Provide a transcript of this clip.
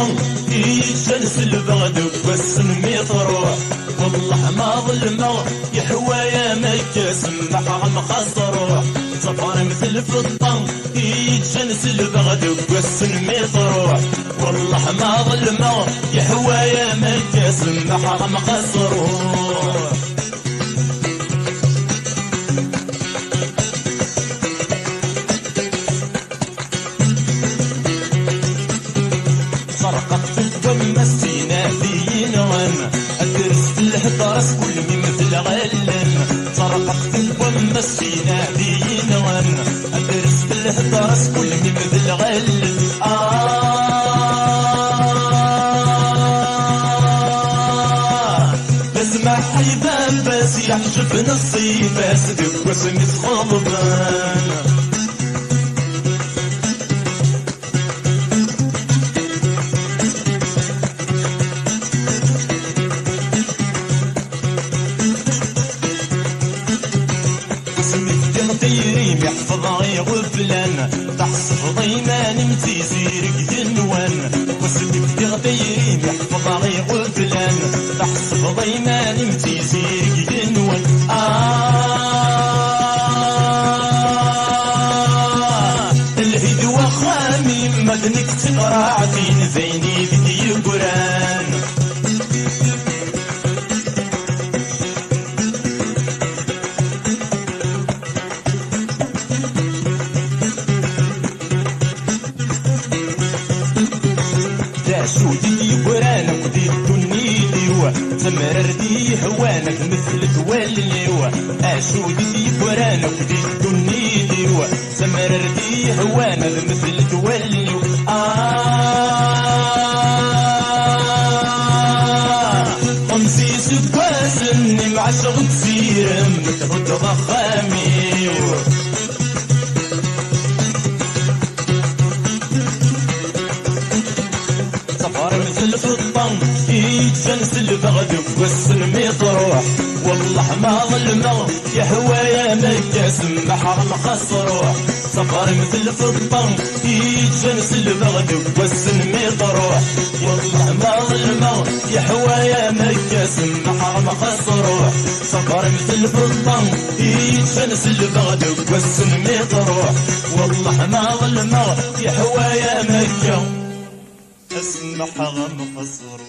الفضل يجلس البغد والسمي تروح والله ما ظلمه يحوى يا مكة سمحها مخسروح صفار مثل الفضل يجلس البغد والسمي تروح والله ما ظلمه يحوى يا مكة سمحها مخسروح صرقت الدم السينا في نغم الدرس في الهدرس كل من مثل غلم صرقت الدم السينا في نغم الدرس في الهدرس كل من مثل غلم بسمع حيبان بس يحشف نصي بس دق وسمي خلبان طيري يحفظ غي غفلان تحصف ضيمان متيزيرك جنوان وسبك تغطيري يحفظ غي غفلان تحصف ضيمان متيزيرك جنوان الهيد وخامي مدنك تقرع فين زيني بدي قران شودي برانك ودي الدنيا تمرر دي هوانك مثل تولي شودي برانك ودي الدنيا تمرر دي هوانك مثل تولي خمسي سكوازن مع شغل سيرم متهد ضخامي مثل الفضل يجلس البغد والسلمي تروح والله ما ظلمه يهوى يا مكة سمحها مخسروح صفار مثل الفضل يجلس البغد والسلمي تروح والله ما ظلمه يهوى يا مكة سمحها مخسروح صفار مثل الفضل يجلس البغد والسلمي تروح والله ما ظلمه يهوى يا مكة اسمح غم خسر